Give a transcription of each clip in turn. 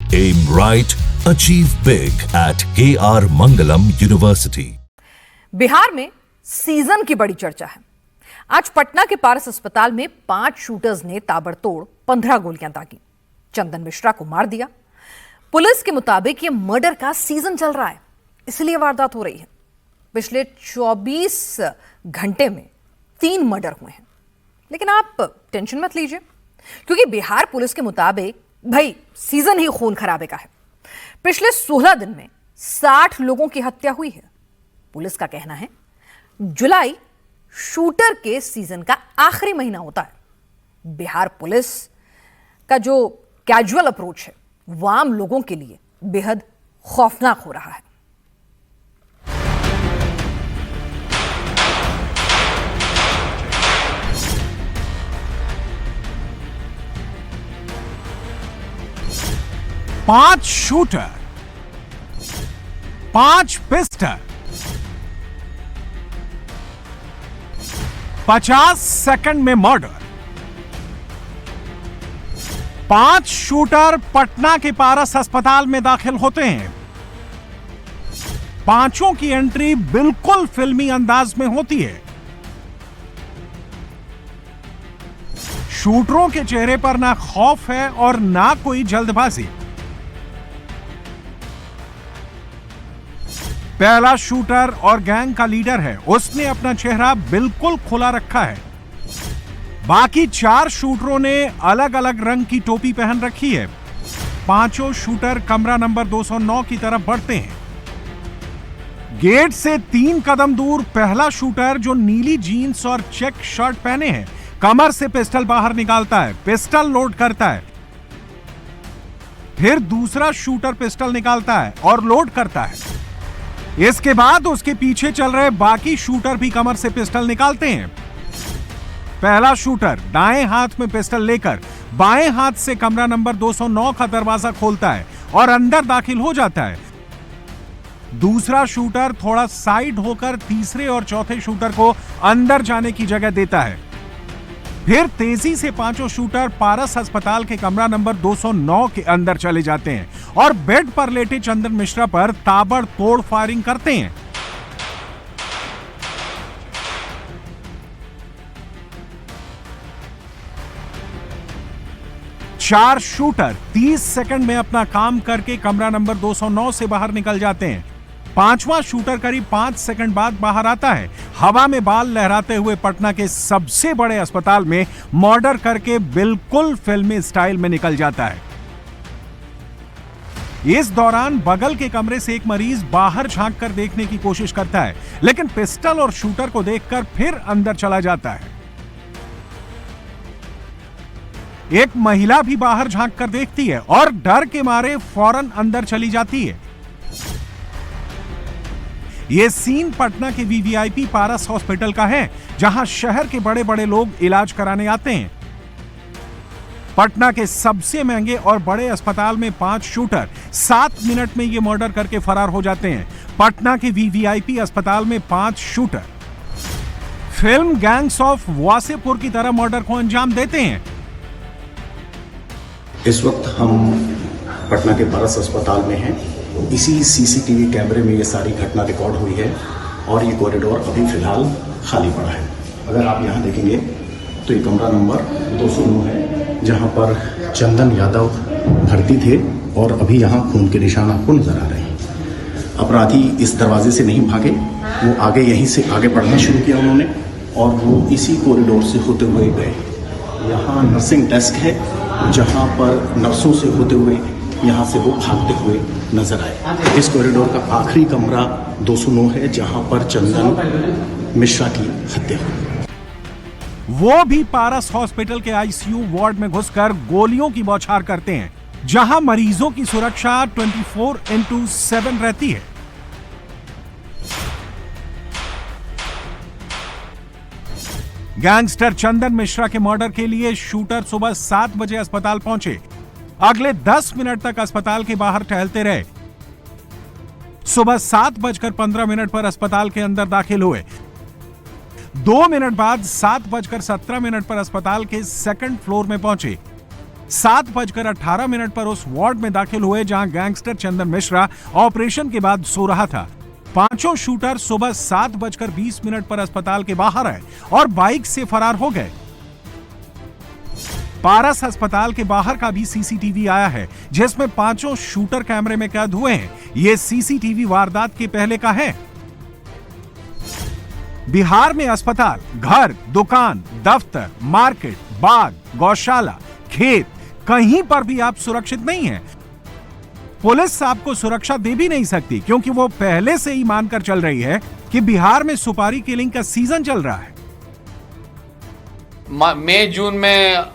Aim right, achieve big at KR Mangalam University. Bihar में season की बड़ी चर्चा है। आज पटना के पारस अस्पताल में 5 शूटर्स ने ताबड़तोड़ 15 गोलियां दागी, चंदन मिश्रा को मार दिया। पुलिस के मुताबिक ये मर्डर का सीजन चल रहा है, इसलिए वारदात हो रही है। पिछले 24 घंटे में 3 मर्डर हुए हैं। लेकिन आप टेंशन मत लीजिए, क्योंकि बिहार पुलिस के मुताबिक भाई सीजन ही खून खराबे का है। पिछले 16 दिन में 60 लोगों की हत्या हुई है। पुलिस का कहना है जुलाई शूटर के सीजन का आखिरी महीना होता है। बिहार पुलिस का जो कैजुअल अप्रोच है वो आम लोगों के लिए बेहद खौफनाक हो रहा है। पांच शूटर, 5 पिस्टल, 50 सेकंड में मर्डर। 5 शूटर पटना के पारस अस्पताल में दाखिल होते हैं। पांचों की एंट्री बिल्कुल फिल्मी अंदाज में होती है। शूटरों के चेहरे पर ना खौफ है और ना कोई जल्दबाजी। पहला शूटर और गैंग का लीडर है, उसने अपना चेहरा बिल्कुल खुला रखा है। बाकी 4 शूटरों ने अलग अलग रंग की टोपी पहन रखी है। पांचों शूटर कमरा नंबर 209 की तरफ बढ़ते हैं। गेट से 3 कदम दूर पहला शूटर, जो नीली जीन्स और चेक शर्ट पहने हैं, कमर से पिस्टल बाहर निकालता है, पिस्टल लोड करता है। फिर दूसरा शूटर पिस्टल निकालता है और लोड करता है। इसके बाद उसके पीछे चल रहे बाकी शूटर भी कमर से पिस्टल निकालते हैं। पहला शूटर दाएं हाथ में पिस्टल लेकर बाएं हाथ से कमरा नंबर 209 का दरवाजा खोलता है और अंदर दाखिल हो जाता है। दूसरा शूटर थोड़ा साइड होकर तीसरे और चौथे शूटर को अंदर जाने की जगह देता है। फिर तेजी से पांचों शूटर पारस अस्पताल के कमरा नंबर 209 के अंदर चले जाते हैं और बेड पर लेटे चंदन मिश्रा पर ताबड़तोड़ फायरिंग करते हैं। चार शूटर 30 सेकंड में अपना काम करके कमरा नंबर 209 से बाहर निकल जाते हैं। पांचवां शूटर करीब 5 सेकंड बाद बाहर आता है, हवा में बाल लहराते हुए पटना के सबसे बड़े अस्पताल में मर्डर करके बिल्कुल फिल्मी स्टाइल में निकल जाता है। इस दौरान बगल के कमरे से एक मरीज बाहर झांक कर देखने की कोशिश करता है, लेकिन पिस्टल और शूटर को देखकर फिर अंदर चला जाता है। एक महिला भी बाहर झांक कर देखती है और डर के मारे फौरन अंदर चली जाती है। यह सीन पटना के वीवीआईपी पारस हॉस्पिटल का है, जहां शहर के बड़े बड़े लोग इलाज कराने आते हैं। पटना के सबसे महंगे और बड़े अस्पताल में 5 शूटर 7 मिनट में यह मर्डर करके फरार हो जाते हैं। पटना के वीवीआईपी अस्पताल में 5 shooter film gangs of Wasseypur की तरह मर्डर को अंजाम देते हैं। इस वक्त हम पटना के पारस अस्पताल में हैं। इसी सीसीटीवी कैमरे में ये सारी घटना रिकॉर्ड हुई है और ये कॉरिडोर अभी फिलहाल खाली पड़ा है। अगर आप यहाँ देखेंगे तो ये कमरा नंबर 209 है, जहाँ पर चंदन यादव भर्ती थे और अभी यहाँ खून के निशान आपको नजर आ रहे हैं। अपराधी इस दरवाजे से नहीं भागे, वो आगे यहीं से आगे बढ़ना शुरू किया उन्होंने और वो इसी कॉरिडोर से होते हुए गए। यहाँ नर्सिंग डेस्क है, जहाँ पर नर्सों से होते हुए यहाँ से वो भागते हुए नजर आए। इस कॉरिडोर का आखिरी कमरा 209 है, जहाँ पर चंदन मिश्रा की हत्या हुई। वो भी पारस हॉस्पिटल के आईसीयू वार्ड में घुसकर गोलियों की बौछार करते हैं, जहां मरीजों की सुरक्षा 24/7 रहती है। गैंगस्टर चंदन मिश्रा के मर्डर के लिए शूटर सुबह 7 बजे अस्पताल पहुंचे। अगले 10 मिनट तक अस्पताल के बाहर टहलते रहे। सुबह 7:15 पर अस्पताल के अंदर दाखिल हुए। 2 मिनट बाद 7:17 पर अस्पताल के सेकंड फ्लोर में पहुंचे। 7:18 पर उस वार्ड में दाखिल हुए जहां गैंगस्टर चंदन मिश्रा ऑपरेशन के बाद सो रहा था। पांचों शूटर सुबह 7:20 पर अस्पताल के बाहर आए और बाइक से फरार हो गए। पारस अस्पताल के बाहर का भी सीसीटीवी आया है जिसमें पांचों शूटर कैमरे में कैद हुए हैं। यह सीसीटीवी वारदात के पहले का है। बिहार में अस्पताल, घर, दुकान, दफ्तर, मार्केट, बाग, गौशाला, खेत, कहीं पर भी आप सुरक्षित नहीं हैं। पुलिस आपको सुरक्षा दे भी नहीं सकती क्योंकि वो पहले से ही मानकर चल रही है कि बिहार में सुपारी किलिंग का सीजन चल रहा है। मई जून में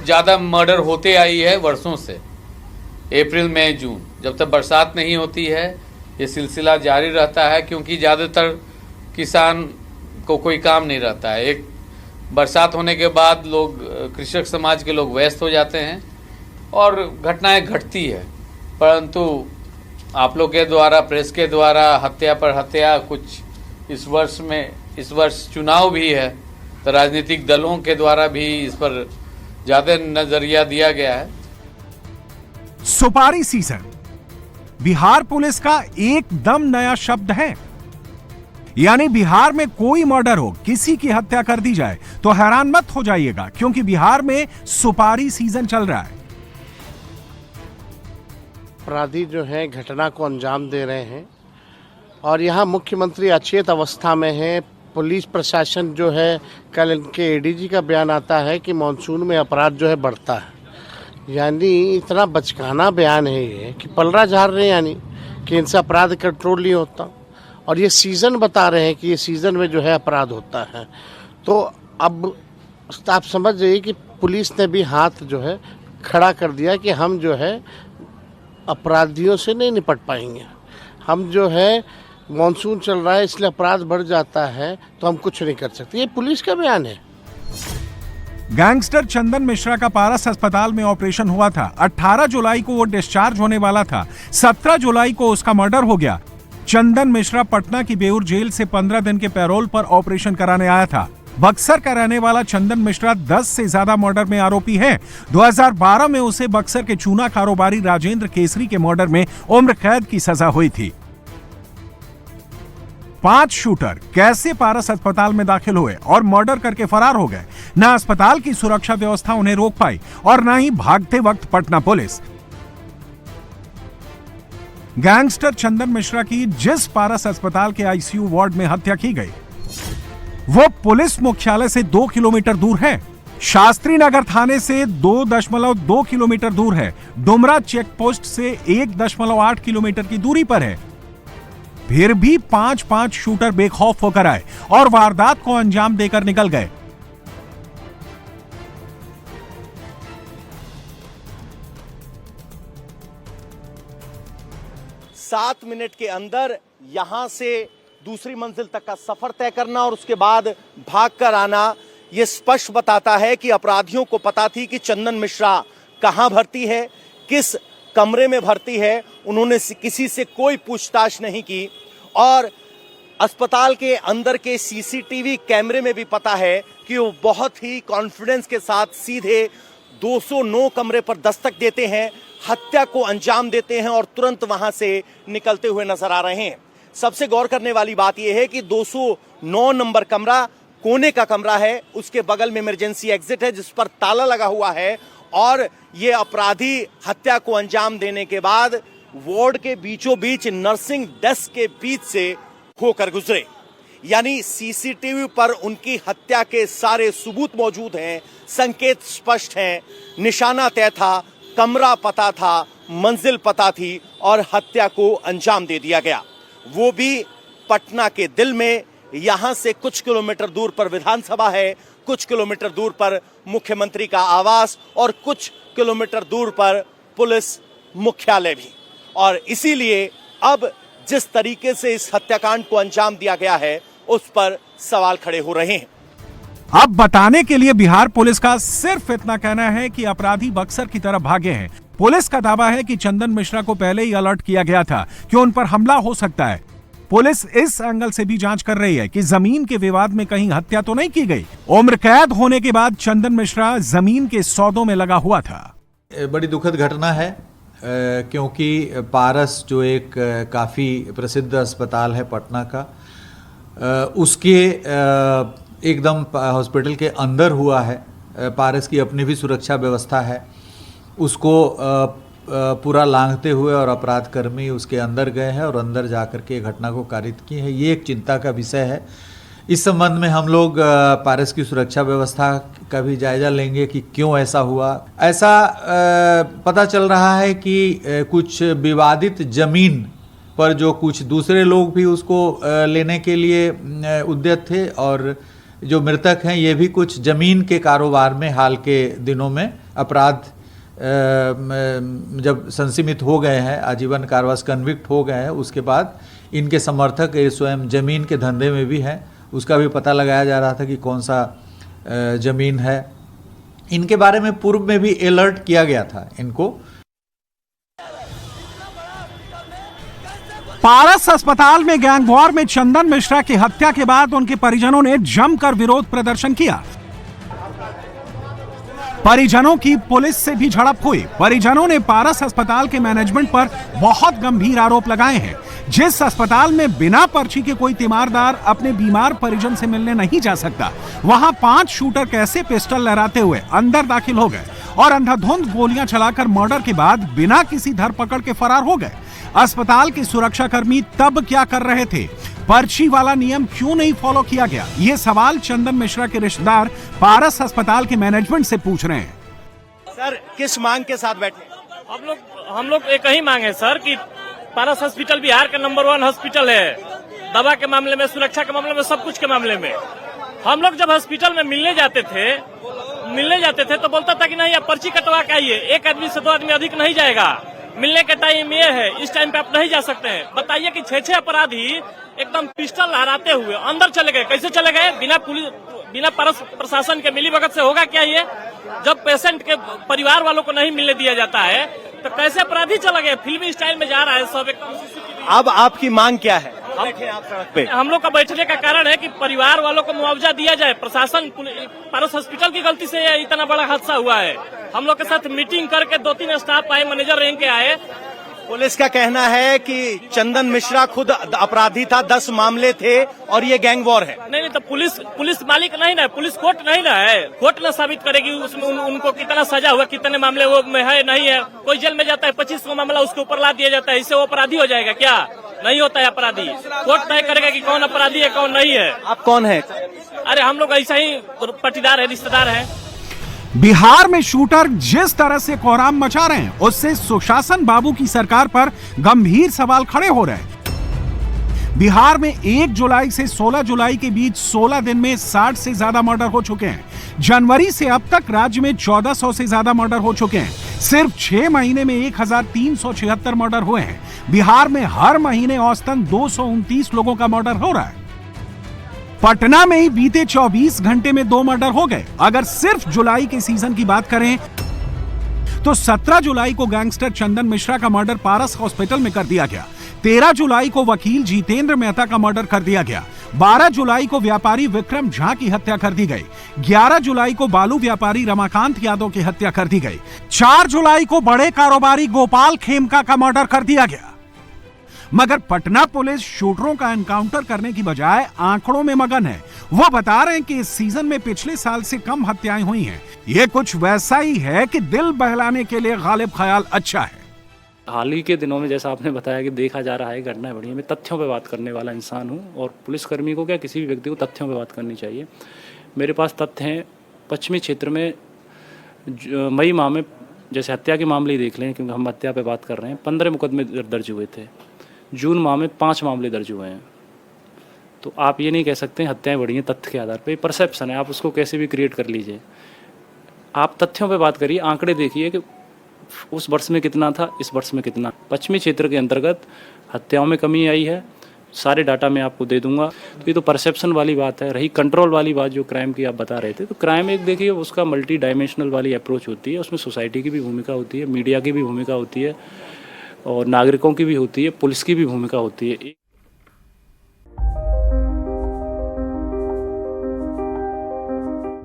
ज्यादा मर्डर होते आई है वर्षों से। अप्रैल मई जून जब तक बरसात नहीं होती है ये सिलसिला जारी रहता है क्योंकि ज्यादातर किसान को कोई काम नहीं रहता है। एक बरसात होने के बाद लोग कृषक समाज के लोग व्यस्त हो जाते हैं और घटनाएं घटती है। परंतु आप लोग के द्वारा, प्रेस के द्वारा हत्या पर हत्या, कुछ इस वर्ष चुनाव भी है तो राजनीतिक दलों के द्वारा भी इस पर ज्यादा नजरिया दिया गया है। सुपारी सीजन बिहार पुलिस का एकदम नया शब्द है। यानी बिहार में कोई मर्डर हो, किसी की हत्या कर दी जाए तो हैरान मत हो जाइएगा क्योंकि बिहार में सुपारी सीजन चल रहा है। अपराधी जो है घटना को अंजाम दे रहे हैं और यहाँ मुख्यमंत्री अचेत अवस्था में है। पुलिस प्रशासन जो है, कल इनके एडीजी का बयान आता है कि मानसून में अपराध जो है बढ़ता है। यानी इतना बचकाना बयान है ये कि पलड़ा झाड़ रहे हैं, यानी कि इनसे अपराध कंट्रोल नहीं होता। और ये सीज़न बता रहे हैं कि ये सीज़न में जो है अपराध होता है। तो अब आप समझ जाइए कि पुलिस ने भी हाथ जो है खड़ा कर दिया कि हम जो है अपराधियों से नहीं निपट पाएंगे। हम जो है मॉनसून चल रहा है इसलिए अपराध बढ़ जाता है तो हम कुछ नहीं कर सकते। ये पुलिस का बयान है। गैंगस्टर चंदन मिश्रा का पारस अस्पताल में ऑपरेशन हुआ था। 18 जुलाई को वो डिस्चार्ज होने वाला था। 17 जुलाई को उसका मर्डर हो गया। चंदन मिश्रा पटना की बेउर जेल से 15 दिन के पैरोल पर ऑपरेशन कराने आया था। बक्सर का रहने वाला चंदन मिश्रा 10 से ज्यादा मर्डर में आरोपी है। 2012 में उसे बक्सर के चूना कारोबारी राजेंद्र केसरी के मर्डर में उम्र कैद की सजा हुई थी। 5 शूटर कैसे पारस अस्पताल में दाखिल हुए और मर्डर करके फरार हो गए? न अस्पताल की सुरक्षा व्यवस्था उन्हें रोक पाई और न ही भागते वक्त पटना पुलिस। गैंगस्टर चंदन मिश्रा की जिस पारस अस्पताल के आईसीयू वार्ड में हत्या की गई वो पुलिस मुख्यालय से 2 किलोमीटर दूर है। शास्त्री नगर थाने से 2.2 किलोमीटर दूर है। डुमरा चेक पोस्ट से 1.8 किलोमीटर की दूरी पर है। फिर भी 5 शूटर बेखौफ होकर आए और वारदात को अंजाम देकर निकल गए। सात मिनट के अंदर यहां से दूसरी मंजिल तक का सफर तय करना और उसके बाद भागकर आना, यह स्पष्ट बताता है कि अपराधियों को पता थी कि चंदन मिश्रा कहां भर्ती है, किस कमरे में भर्ती है। उन्होंने किसी से कोई पूछताछ नहीं की और अस्पताल के अंदर के सीसीटीवी कैमरे में भी पता है कि वो बहुत ही कॉन्फिडेंस के साथ सीधे 209 कमरे पर दस्तक देते हैं, हत्या को अंजाम देते हैं और तुरंत वहां से निकलते हुए नजर आ रहे हैं। सबसे गौर करने वाली बात यह है कि 209 नंबर कमरा कोने का कमरा है, उसके बगल में इमरजेंसी एग्जिट है जिस पर ताला लगा हुआ है और ये अपराधी हत्या को अंजाम देने के बाद वार्ड के बीचों बीच नर्सिंग डेस्क के बीच से होकर गुजरे। यानी सीसीटीवी पर उनकी हत्या के सारे सबूत मौजूद हैं, संकेत स्पष्ट हैं, निशाना तय था, कमरा पता था, मंजिल पता थी और हत्या को अंजाम दे दिया गया, वो भी पटना के दिल में। यहां से कुछ किलोमीटर दूर पर विधानसभा है, कुछ किलोमीटर दूर पर मुख्यमंत्री का आवास और कुछ किलोमीटर दूर पर पुलिस मुख्यालय भी। और इसीलिए अब जिस तरीके से इस हत्याकांड को अंजाम दिया गया है उस पर सवाल खड़े हो रहे हैं। अब बताने के लिए बिहार पुलिस का सिर्फ इतना कहना है कि अपराधी बक्सर की तरफ भागे हैं। पुलिस का दावा है कि चंदन मिश्रा को पहले ही अलर्ट किया गया था कि उन पर हमला हो सकता है। पुलिस इस एंगल से भी जांच कर रही है कि जमीन के विवाद में कहीं हत्या तो नहीं की गई। उम्र कैद होने के बाद चंदन मिश्रा जमीन के सौदों में लगा हुआ था। बड़ी दुखद घटना है क्योंकि पारस जो एक काफ़ी प्रसिद्ध अस्पताल है पटना का, उसके एकदम हॉस्पिटल के अंदर हुआ है। पारस की अपनी भी सुरक्षा व्यवस्था है, उसको पूरा लांघते हुए और अपराध कर्मी उसके अंदर गए हैं और अंदर जाकर के घटना को कारित की है। ये एक चिंता का विषय है। इस संबंध में हम लोग पारस की सुरक्षा व्यवस्था का भी जायजा लेंगे कि क्यों ऐसा हुआ। ऐसा पता चल रहा है कि कुछ विवादित जमीन पर जो कुछ दूसरे लोग भी उसको लेने के लिए उद्यत थे और जो मृतक हैं ये भी कुछ जमीन के कारोबार में हाल के दिनों में अपराध जब संसीमित हो गए हैं, आजीवन कारावास कन्विक्ट हो गए हैं, उसके बाद इनके समर्थक स्वयं जमीन के धंधे में भी हैं। उसका भी पता लगाया जा रहा था कि कौन सा जमीन है। इनके बारे में पूर्व में भी अलर्ट किया गया था इनको। पारस अस्पताल में गैंग वॉर में चंदन मिश्रा की हत्या के बाद उनके परिजनों ने जमकर विरोध प्रदर्शन किया। परिजनों की पुलिस से भी झड़प हुई। परिजनों ने पारस अस्पताल के मैनेजमेंट पर बहुत गंभीर आरोप लगाए हैं। जिस अस्पताल में बिना पर्ची के कोई तीमारदार अपने बीमार परिजन से मिलने नहीं जा सकता, वहां 5 शूटर कैसे पिस्टल लहराते हुए अंदर दाखिल हो गए और अंधाधुंध गोलियां चलाकर मर्डर के बाद बिना किसी धरपकड़ के फरार हो गए। अस्पताल के सुरक्षाकर्मी तब क्या कर रहे थे? पर्ची वाला नियम क्यों नहीं फॉलो किया गया? ये सवाल चंदन मिश्रा के रिश्तेदार पारस अस्पताल के मैनेजमेंट से पूछ रहे हैं। सर, किस मांग के साथ बैठे? हम लोग एक ही मांग है सर कि पारस हॉस्पिटल बिहार का नंबर 1 हॉस्पिटल है। दवा के मामले में, सुरक्षा के मामले में, सब कुछ के मामले में। हम लोग जब हॉस्पिटल में मिलने जाते थे तो बोलता था कि नहीं आप पर्ची कटवा के आइए, 1 आदमी से 2 आदमी अधिक नहीं जाएगा। मिलने का टाइम ये है, इस टाइम पे आप नहीं जा सकते हैं। बताइए कि 6 अपराधी एकदम पिस्टल लहराते हुए अंदर चले गए। कैसे चले गए? बिना पारस प्रशासन के मिलीभगत से होगा क्या ये? जब पेशेंट के परिवार वालों को नहीं मिलने दिया जाता है तो कैसे अपराधी चले गए? फिल्मी स्टाइल में जा रहा है सब। अब आपकी मांग क्या है? आप सड़क पे। हम लोग का बैठने का कारण है कि परिवार वालों को मुआवजा दिया जाए। प्रशासन, पारस हॉस्पिटल की गलती से इतना बड़ा हादसा हुआ है। हम लोग के साथ मीटिंग करके 2-3 स्टाफ आए, मैनेजर रैंक के आए। पुलिस का कहना है कि चंदन मिश्रा खुद अपराधी था, 10 मामले थे और ये गैंग वॉर है। नहीं तो पुलिस मालिक नहीं ना, पुलिस कोर्ट नहीं ना है। कोर्ट ना साबित करेगी उसमें उनको कितना सजा हुआ, कितने मामले वो में है नहीं है। कोई जेल में जाता है 25 को मामला उसके ऊपर ला दिया जाता है, इससे वो अपराधी हो जाएगा क्या? नहीं होता है अपराधी। कोर्ट तय करेगा कि कौन अपराधी है कौन नहीं है। आप कौन है? अरे हम लोग ऐसा ही पटीदार है, रिश्तेदार है। बिहार में शूटर जिस तरह से कोहराम मचा रहे हैं, उससे सुशासन बाबू की सरकार पर गंभीर सवाल खड़े हो रहे हैं। बिहार में 1 जुलाई से 16 जुलाई के बीच 16 दिन में 60 से ज्यादा मर्डर हो चुके हैं। जनवरी से अब तक राज्य में 1400 से ज्यादा मर्डर हो चुके हैं। सिर्फ 6 महीने में 1376 मर्डर हुए हैं। बिहार में हर महीने औसतन 229 लोगों का मर्डर हो रहा है। पटना में ही बीते 24 घंटे में 2 मर्डर हो गए। अगर सिर्फ जुलाई के सीजन की बात करें तो 17 जुलाई को गैंगस्टर चंदन मिश्रा का मर्डर पारस हॉस्पिटल में कर दिया गया। 13 जुलाई को वकील जितेंद्र मेहता का मर्डर कर दिया गया। 12 जुलाई को व्यापारी विक्रम झा की हत्या कर दी गई। 11 जुलाई को बालू व्यापारी रमाकांत यादव की हत्या कर दी गई। 4 जुलाई को बड़े कारोबारी गोपाल खेमका का मर्डर कर दिया गया। मगर पटना पुलिस शूटरों का एनकाउंटर करने की बजाय आंकड़ों में मगन है। वो बता रहे हैं कि इस सीजन में पिछले साल से कम हत्याएं हुई हैं। ये कुछ वैसा ही है कि दिल बहलाने के लिए गालिब ख्याल अच्छा है। हाल ही के दिनों में जैसा आपने बताया कि देखा जा रहा है घटनाएं बढ़ी। मैं तथ्यों पे बात करने वाला इंसान हूं और पुलिसकर्मी को क्या किसी भी व्यक्ति को तथ्यों पे बात करनी चाहिए। मेरे पास तथ्य हैं। पश्चिमी क्षेत्र में मई माह में जैसे हत्या के मामले ही देख लें, क्योंकि हम हत्या पे बात कर रहे हैं, 15 मुकदमे दर्ज हुए थे। जून माह में 5 मामले दर्ज हुए हैं। तो आप ये नहीं कह सकते हत्याएं बढ़ी हैं तथ्य के आधार पे। परसेप्शन है, आप उसको कैसे भी क्रिएट कर लीजिए। आप तथ्यों पे बात करिए, आंकड़े देखिए कि उस वर्ष में कितना था, इस वर्ष में कितना। पश्चिमी क्षेत्र के अंतर्गत हत्याओं में कमी आई है, सारे डाटा मैं आपको दे दूंगा। तो ये तो परसेप्शन वाली बात है। रही कंट्रोल वाली बात जो क्राइम की आप बता रहे थे, तो क्राइम एक देखिए उसका मल्टी डायमेंशनल वाली अप्रोच होती है। उसमें सोसाइटी की भी भूमिका होती है, मीडिया की भी भूमिका होती है और नागरिकों की भी होती है, पुलिस की भी भूमिका होती है।